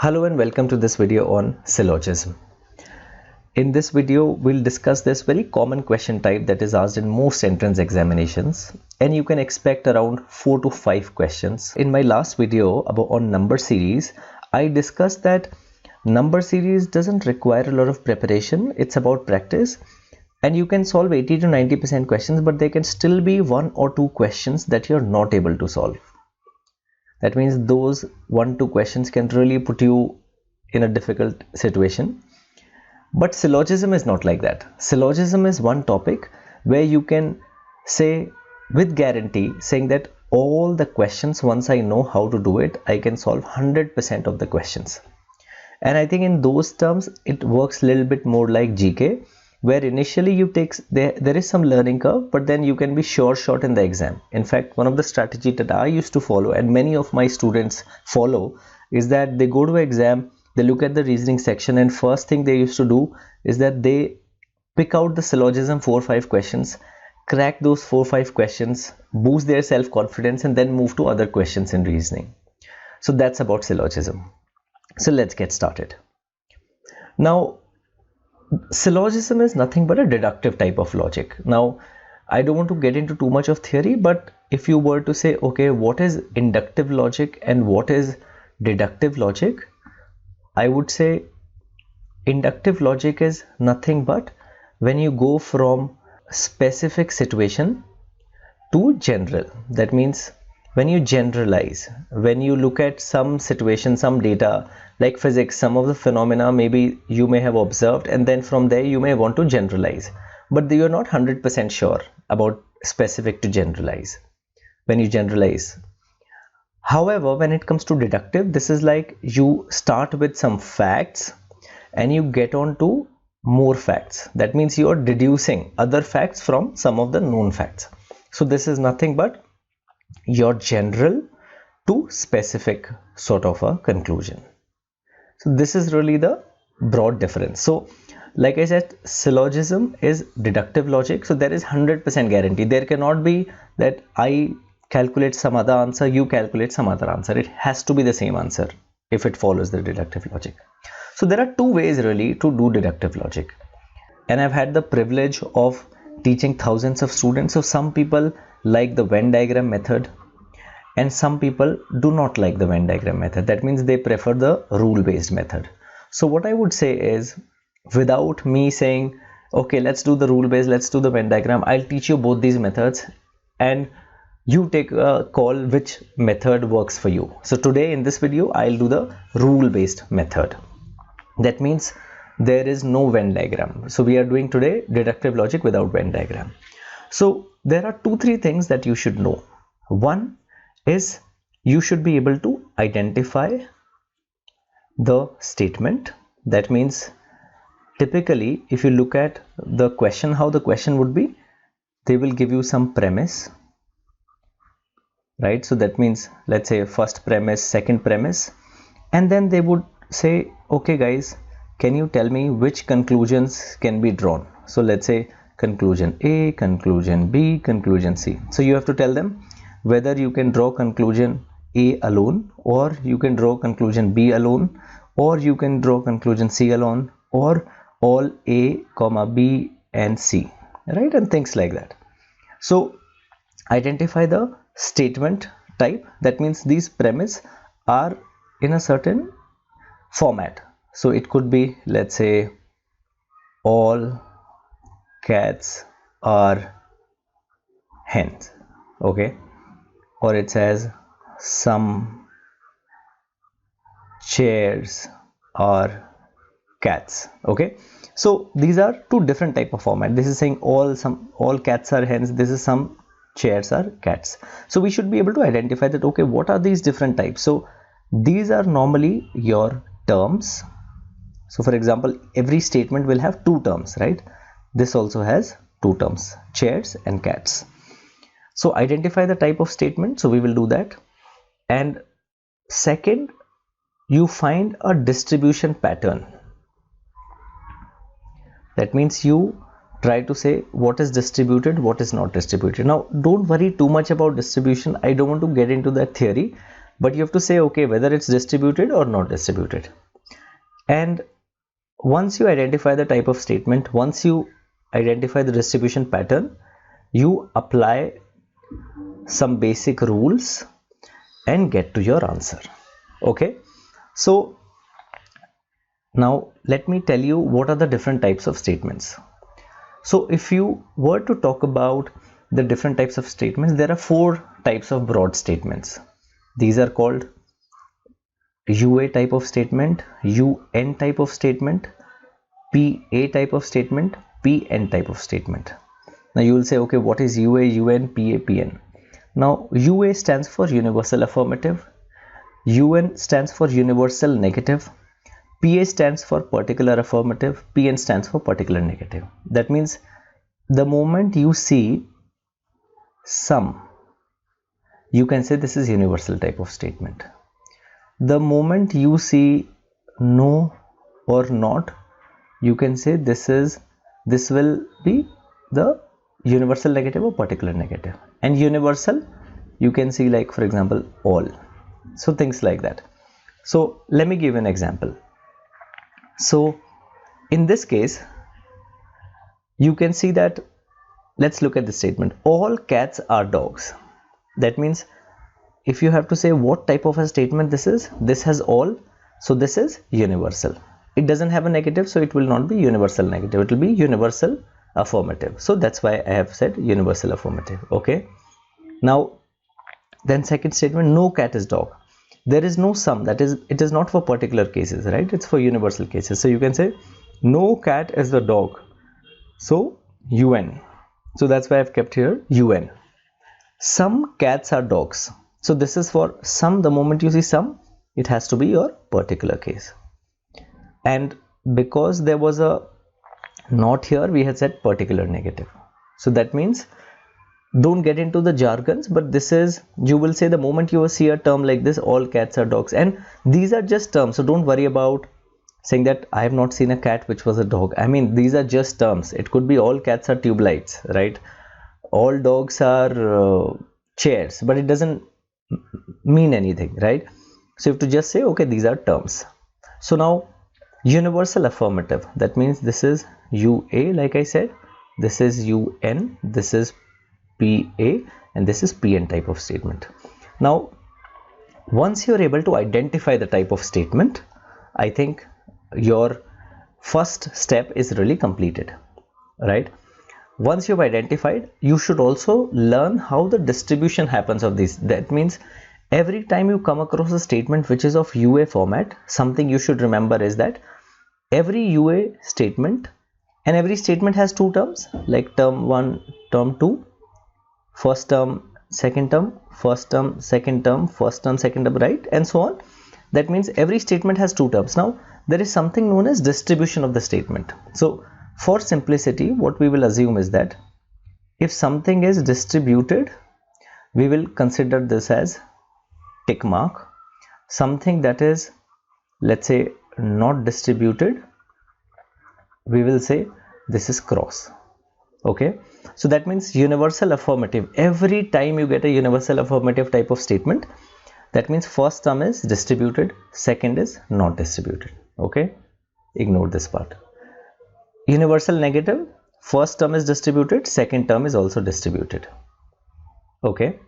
Hello and welcome to this video on syllogism. In this video, we'll discuss this very common question type that is asked in most entrance examinations, and you can expect around 4 to 5 questions. In my last video on number series, I discussed that number series doesn't require a lot of preparation. It's about practice, and you can solve 80 to 90% questions, but there can still be 1 or 2 questions that you're not able to solve. That means those 1-2 questions can really put you in a difficult situation. But syllogism is not like that. Syllogism is one topic where you can say with guarantee, saying that all the questions, once I know how to do it, I can solve 100% of the questions. And I think in those terms, it works a little bit more like GK, where initially you take there is some learning curve, but then you can be sure shot in the exam. In fact, one of the strategies that I used to follow and many of my students follow is that they go to exam, they look at the reasoning section, and first thing they used to do is that they pick out the syllogism 4 or 5 questions, crack those 4 or 5 questions, boost their self-confidence, and then move to other questions in reasoning. So that's about syllogism. So let's get started. Now, syllogism is nothing but a deductive type of logic. Now, I don't want to get into too much of theory, but if you were to say, okay, what is inductive logic and what is deductive logic? I would say inductive logic is nothing but when you go from specific situation to general. That means when you generalize, when you look at some situation, some data, like physics, some of the phenomena maybe you may have observed, and then from there you may want to generalize, but you're not 100% sure about specific to generalize when you generalize. However, when it comes to deductive, this is like you start with some facts and you get on to more facts. That means you are deducing other facts from some of the known facts. So this is nothing but your general to specific sort of a conclusion. So this is really the broad difference. So like I said, syllogism is deductive logic. So there is 100% guarantee. There cannot be that I calculate some other answer, you calculate some other answer. It has to be the same answer if it follows the deductive logic. So there are 2 ways really to do deductive logic. And I've had the privilege of teaching thousands of students. So some people like the Venn diagram method and some people do not like the Venn diagram method. That means they prefer the rule based method. So what I would say is, without me saying, okay, let's do the rule based, let's do the Venn diagram, I'll teach you both these methods and you take a call which method works for you. So today in this video, I'll do the rule based method. That means there is no Venn diagram. So we are doing today deductive logic without Venn diagram. So there are 2-3 things that you should know. One is you should be able to identify the statement. That means typically if you look at the question, how the question would be, they will give you some premise, right? So that means let's say first premise, second premise, and then they would say, okay guys, can you tell me which conclusions can be drawn? So let's say conclusion A, conclusion B, conclusion C. So you have to tell them whether you can draw conclusion A alone, or you can draw conclusion B alone, or you can draw conclusion C alone, or all A, B and C, right? And things like that. So identify the statement type. That means these premises are in a certain format. So it could be, let's say, all cats are hens, okay? Or it says some chairs are cats, okay? So these are 2 different type of format. This is saying all cats are hens, this is some chairs are cats. So we should be able to identify that, okay, what are these different types? So these are normally your terms. So for example, every statement will have 2 terms, right? This also has 2 terms, chairs and cats. So identify the type of statement. So we will do that. And second, you find a distribution pattern. That means you try to say what is distributed, what is not distributed. Now don't worry too much about distribution. I don't want to get into that theory. but you have to say, okay, whether it's distributed or not distributed. And once you identify the type of statement, once you identify the distribution pattern, you apply some basic rules and get to your answer. Okay, so now let me tell you what are the different types of statements. So if you were to talk about the different types of statements, there are 4 types of broad statements. These are called UA type of statement, UN type of statement, PA type of statement, PN type of statement. Now you will say, okay, what is UA, UN, PA, PN? Now UA stands for universal affirmative, UN stands for universal negative, PA stands for particular affirmative, PN stands for particular negative. That means the moment you see some, you can say this is universal type of statement. The moment you see no or not, you can say this will be the universal negative or particular negative. And universal, you can see, like for example, all. So things like that. So let me give an example. So in this case, you can see that, let's look at the statement, all cats are dogs. That means if you have to say what type of a statement this is, this has all, so this is universal. It doesn't have a negative, so it will not be universal negative, it will be universal affirmative. So that's why I have said universal affirmative. Okay, now then second statement, no cat is dog. There is no sum, that is, it is not for particular cases, right? It's for universal cases. So you can say no cat is the dog, so UN. So that's why I've kept here UN. Some cats are dogs. So this is for some. The moment you see some, it has to be your particular case. And because there was a not here, we had said particular negative. So that means don't get into the jargons, but this is, you will say the moment you see a term like this, all cats are dogs, and these are just terms. So don't worry about saying that I have not seen a cat which was a dog. I mean, these are just terms. It could be all cats are tube lights, right? All dogs are chairs, but it doesn't mean anything, right? So you have to just say, okay, these are terms. So now universal affirmative, that means this is UA, like I said, this is UN, this is PA, and this is PN type of statement. Now once you're able to identify the type of statement, I think your first step is really completed, right? Once you've identified, you should also learn how the distribution happens of these. That means every time you come across a statement which is of UA format, something you should remember is that every UA statement, and every statement has 2 terms, like term 1, term 2, first term, second term, first term, second term, first term, second term, right, and so on. That means every statement has 2 terms. Now there is something known as distribution of the statement. So for simplicity, what we will assume is that if something is distributed, we will consider this as tick mark. Something that is, let's say, not distributed, we will say this is cross. Okay, so that means universal affirmative. Every time you get a universal affirmative type of statement, that means first term is distributed, second is not distributed. Okay, ignore this part. Universal negative, first term is distributed, second term is also distributed. Okay,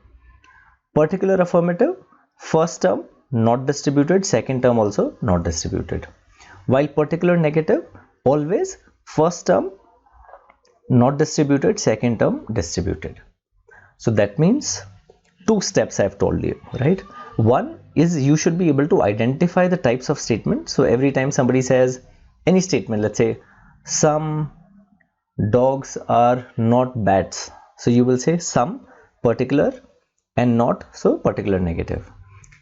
particular affirmative, first term not distributed, second term also not distributed. While particular negative, always first term not distributed, second term distributed. So that means 2 steps I have told you, right? One is you should be able to identify the types of statement. So every time somebody says any statement, let's say some dogs are not bats, so you will say some particular and not, so particular negative.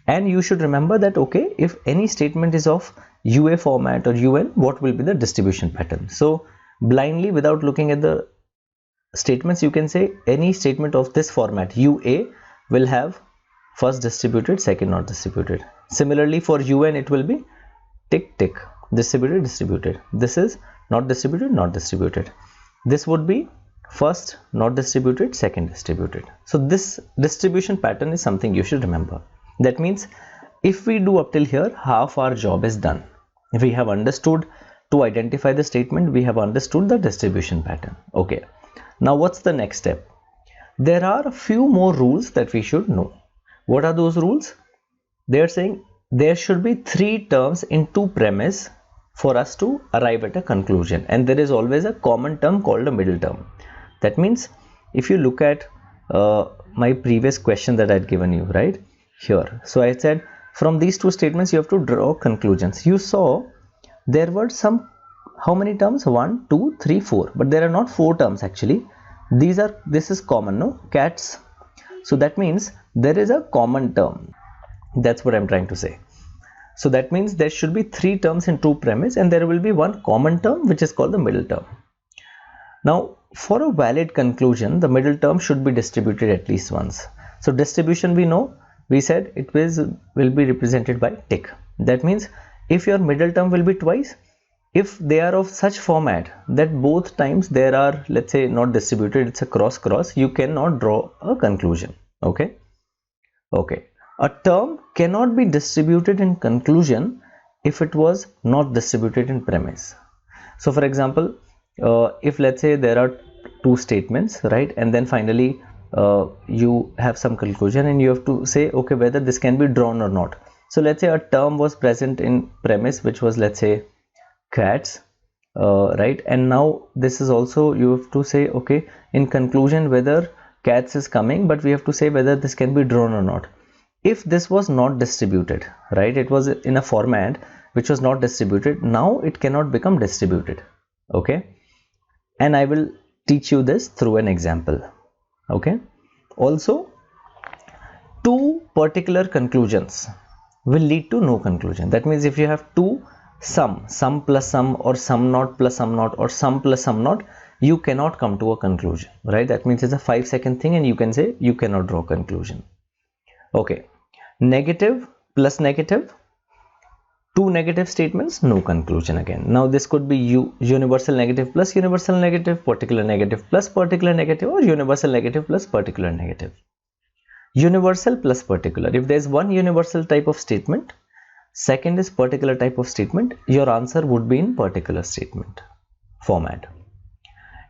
And you should remember that, okay, if any statement is of UA format or UN, what will be the distribution pattern? So blindly, without looking at the statements, you can say any statement of this format UA will have first distributed, second not distributed. Similarly for UN, it will be tick tick, distributed, distributed. This is not distributed, not distributed. This would be first not distributed, second distributed. So this distribution pattern is something you should remember. That means if we do up till here, half our job is done. If we have understood to identify the statement, we have understood the distribution pattern. Okay, now what's the next step? There are a few more rules that we should know. What are those rules? They are saying there should be 3 terms in 2 premise for us to arrive at a conclusion, and there is always a common term called a middle term. That means if you look at my previous question that I had given you right here, so I said from these 2 statements you have to draw conclusions. You saw there were some, how many terms? 1, 2, 3, 4, but there are not 4 terms actually. This is common, no? Cats. So that means there is a common term. That's what I'm trying to say. So that means there should be 3 terms in 2 premise, and there will be 1 common term which is called the middle term. Now for a valid conclusion, the middle term should be distributed at least once. So distribution, we know, we said it will be represented by tick. That means if your middle term will be twice, if they are of such format that both times there are, let's say, not distributed, it's a cross, you cannot draw a conclusion. Okay. A term cannot be distributed in conclusion if it was not distributed in premise. So for example, if let's say there are 2 statements, right, and then finally you have some conclusion and you have to say, okay, whether this can be drawn or not. So let's say a term was present in premise which was, let's say, cats, right, and now this is also, you have to say, okay, in conclusion whether cats is coming, but we have to say whether this can be drawn or not. If this was not distributed, right, it was in a format which was not distributed, now it cannot become distributed. Okay, and I will teach you this through an example. Okay, also 2 particular conclusions will lead to no conclusion. That means if you have 2 sum plus sum, or sum not plus sum not, or sum plus sum not, you cannot come to a conclusion, right? That means it's a 5-second thing and you can say you cannot draw conclusion. Okay, negative plus negative, 2 negative statements, no conclusion again. Now this could be universal negative plus universal negative, particular negative plus particular negative, or universal negative plus particular negative. Universal plus particular, if there is one universal type of statement, second is particular type of statement, your answer would be in particular statement format.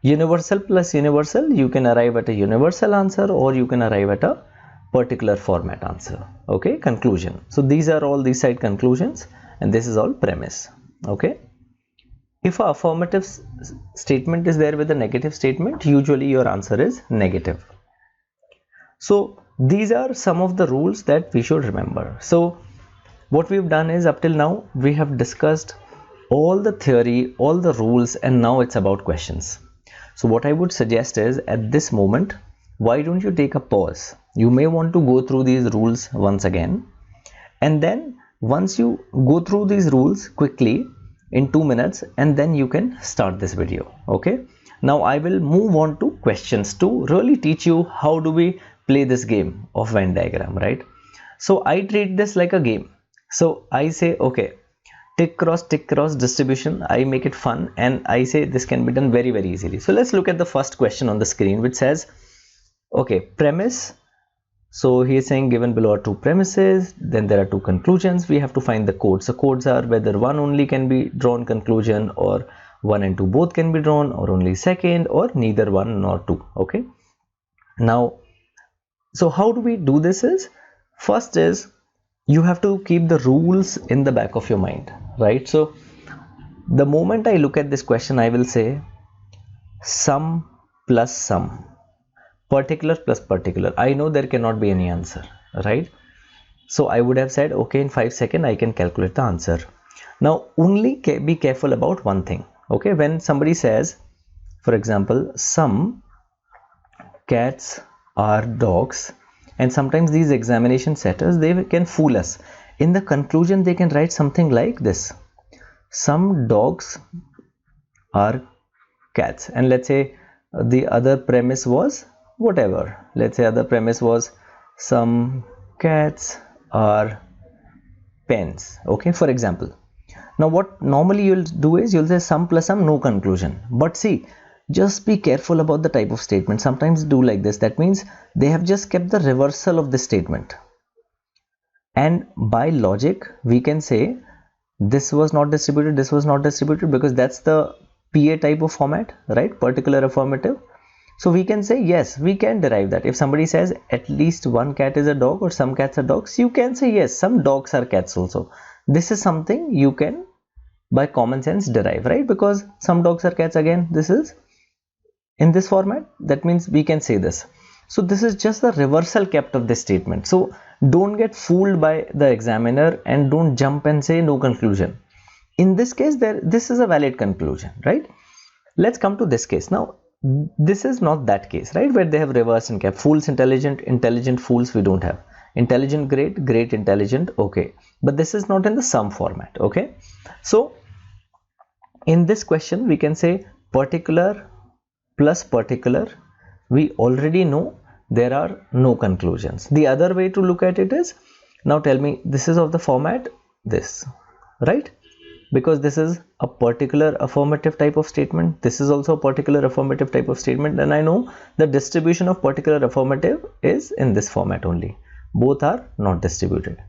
Universal plus universal, you can arrive at a universal answer or you can arrive at a particular format answer. Okay, conclusion. So these are all these side conclusions and this is all premise. Okay, if a affirmative statement is there with a negative statement, usually your answer is negative. So these are some of the rules that we should remember. So what we've done is, up till now we have discussed all the theory, all the rules, and now it's about questions. So what I would suggest is, at this moment, why don't you take a pause? You may want to go through these rules once again, and then once you go through these rules quickly in 2 minutes, and then you can start this video. Okay, now I will move on to questions to really teach you how do we play this game of Venn diagram, right? So I treat this like a game. So I say, okay, tick cross distribution, I make it fun, and I say this can be done very, very easily. So let's look at the first question on the screen, which says, okay, premise. So he is saying given below are 2 premises, then there are 2 conclusions. We have to find the codes. So codes are whether one only can be drawn conclusion, or 1 and 2 both can be drawn, or only second, or neither 1 nor 2. Okay, now, so how do we do this is, first is, you have to keep the rules in the back of your mind, right? So the moment I look at this question, I will say sum plus sum, particular plus particular. I know there cannot be any answer, right? So I would have said, okay, in 5 seconds I can calculate the answer. Now only be careful about one thing. Okay, when somebody says, for example, some cats are dogs, and sometimes these examination setters, they can fool us. In the conclusion, they can write something like this: some dogs are cats. And let's say the other premise was whatever. Let's say other premise was some cats are pens. Okay, for example. Now what normally you'll do is, you'll say sum plus sum, no conclusion. But see, just be careful about the type of statement. Sometimes do like this. That means they have just kept the reversal of the statement. And by logic we can say this was not distributed, this was not distributed, because that's the PA type of format, right? Particular affirmative. So we can say yes, we can derive that. If somebody says at least one cat is a dog or some cats are dogs, you can say yes, some dogs are cats also. This is something you can by common sense derive, right? Because some dogs are cats, again this is in this format, that means we can say this. So this is just the reversal kept of this statement. So don't get fooled by the examiner and don't jump and say no conclusion. In this case, this is a valid conclusion, right? Let's come to this case. Now this is not that case, right, where they have reversed and kept. Fools intelligent, intelligent fools we don't have. Intelligent great, great intelligent, okay, but this is not in the sum format, okay? So in this question we can say particular plus particular. We already know there are no conclusions. The other way to look at it is, now tell me, this is of the format this, right? Because this is a particular affirmative type of statement, this is also a particular affirmative type of statement, and I know the distribution of particular affirmative is in this format only. Both are not distributed.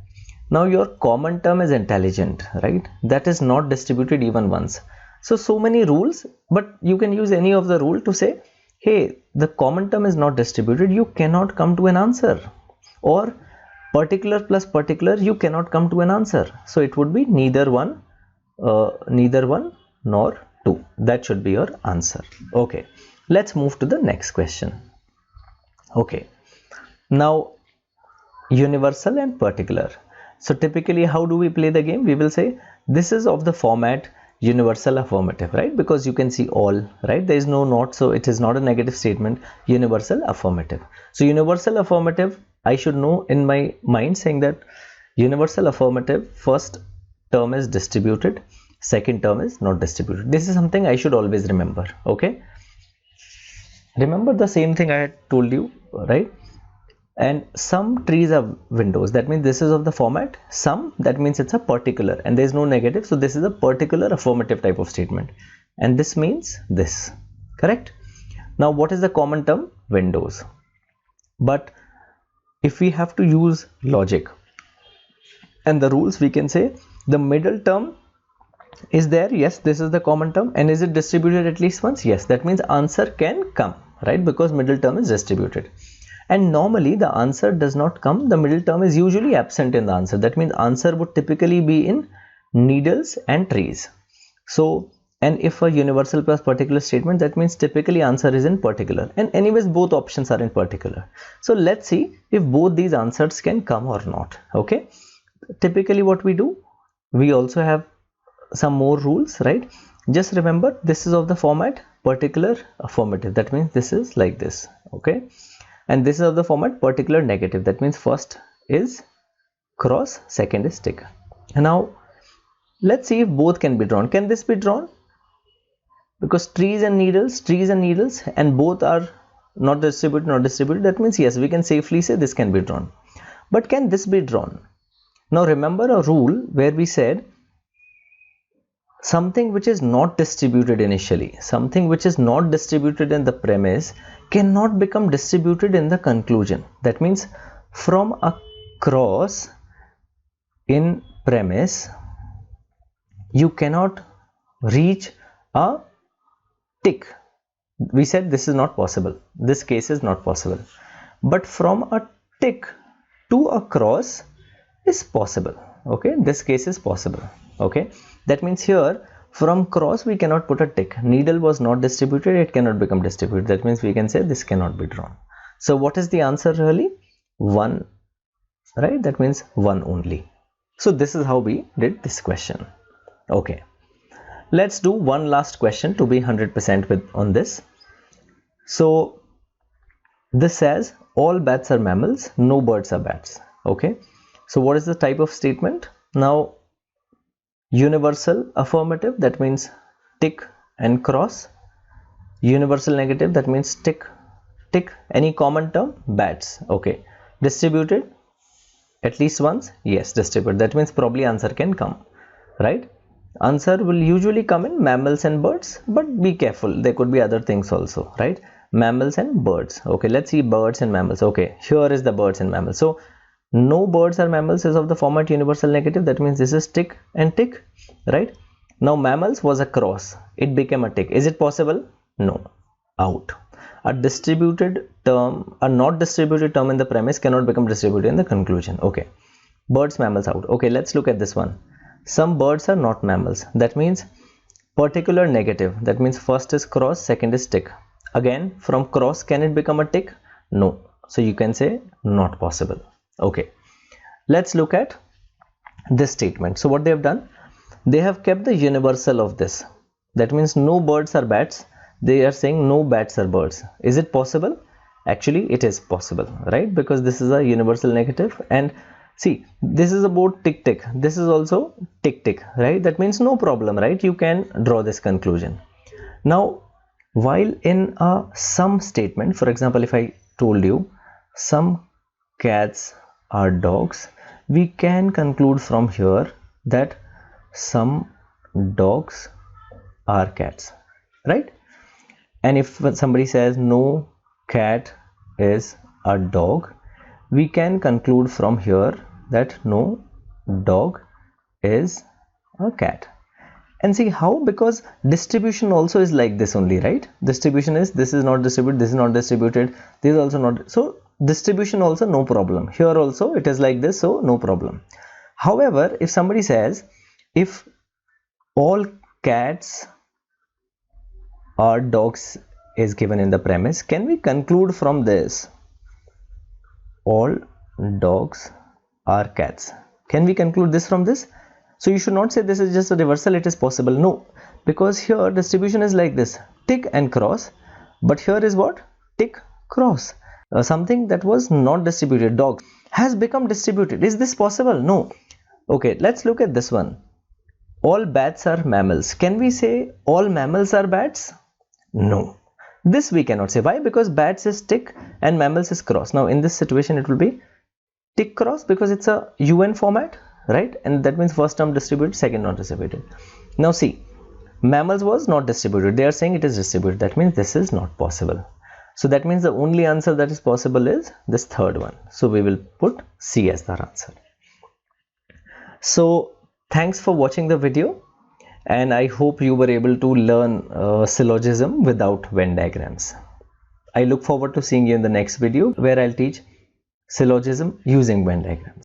Now your common term is intelligent, right? That is not distributed even once. So many rules, but you can use any of the rule to say, hey, the common term is not distributed, you cannot come to an answer. Or particular plus particular, you cannot come to an answer. So it would be neither one nor two. That should be your answer. Okay, let's move to the next question. Okay, now universal and particular. So typically how do we play the game? We will say this is of the format universal affirmative, right? Because you can see all, right? There is no not, so it is not a negative statement. Universal affirmative. So universal affirmative, I should know in my mind saying that universal affirmative, first term is distributed, second term is not distributed. This is something I should always remember, okay? Remember the same thing I had told you, right? And some trees are windows, that means this is of the format some, that means it's a particular and there is no negative, so this is a particular affirmative type of statement, and this means this, correct? Now what is the common term? Windows. But if we have to use logic and the rules, we can say the middle term is there, yes, this is the common term, and is it distributed at least once? Yes, that means answer can come, right? Because middle term is distributed. And normally the answer does not come, the middle term is usually absent in the answer. That means answer would typically be in needles and trees. So, and if a universal plus particular statement, that means typically answer is in particular, and anyways both options are in particular. So let's see if both these answers can come or not, okay? Typically what we do, we also have some more rules, right? Just remember this is of the format particular affirmative, that means this is like this, okay? And this is of the format particular negative, that means first is cross, second is tick. Now let's see if both can be drawn. Can this be drawn? Because trees and needles, and both are not distributed, that means yes, we can safely say this can be drawn. But can this be drawn? Now remember a rule where we said something which is not distributed initially, something which is not distributed in the premise cannot become distributed in the conclusion. That means from a cross in premise, you cannot reach a tick. We said this is not possible, this case is not possible, but from a tick to a cross is possible, okay? This case is possible, okay? That means here from cross we cannot put a tick. Needle was not distributed, it cannot become distributed, that means we can say this cannot be drawn. So what is the answer really? 1, right? That means 1 only. So this is how we did this question, okay? Let's do one last question to be 100% on this. So this says all bats are mammals, no birds are bats, okay? So what is the type of statement? Now universal affirmative, that means tick and cross. Universal negative, that means tick, tick. Any common term? Bats, okay. Distributed at least once? Yes, distributed. That means probably answer can come, right? Answer will usually come in mammals and birds, but be careful, there could be other things also, right? Mammals and birds, okay? Let's see birds and mammals. Okay, here is the birds and mammals. So No birds are mammals is of the format universal negative. That means this is tick and tick, right? Now mammals was a cross. It became a tick. Is it possible? No. Out. A distributed term, a not distributed term in the premise cannot become distributed in the conclusion. Okay. Birds, mammals out. Okay, let's look at this one. Some birds are not mammals. That means particular negative. That means first is cross, second is tick. Again, from cross, can it become a tick? No. So you can say not possible. Okay. Let's look at this statement. So what they have done? They have kept the universal of this. That means no birds are bats. They are saying no bats are birds. Is it possible? Actually, it is possible, right? Because this is a universal negative. And see, this is about tick tick. This is also tick tick, right? That means no problem, right? You can draw this conclusion. Now, while in a sum statement, for example, if I told you some cats are dogs, we can conclude from here that some dogs are cats, right? And if somebody says no cat is a dog, we can conclude from here that no dog is a cat. And see how? Because distribution also is like this only, right? Distribution is this is not distributed, this is not distributed, this is also not. So distribution also no problem. Here also it is like this, so no problem. However, if somebody says if all cats or dogs is given in the premise, can we conclude from this all dogs are cats? Can we conclude this from this? So you should not say this is just a reversal, it is possible. No, because here distribution is like this, tick and cross, but here is what? Tick, cross. Something that was not distributed, dogs, has become distributed. Is this possible? No. Okay, let's look at this one. All bats are mammals. Can we say all mammals are bats? No. This we cannot say. Why? Because bats is tick and mammals is cross. Now in this situation it will be tick cross because it's a UN format, right? And that means first term distributed, second not distributed. Now see, mammals was not distributed. They are saying it is distributed. That means this is not possible. So that means the only answer that is possible is this third one. So we will put C as the answer. So thanks for watching the video, and I hope you were able to learn syllogism without Venn diagrams. I look forward to seeing you in the next video where I'll teach syllogism using Venn diagrams.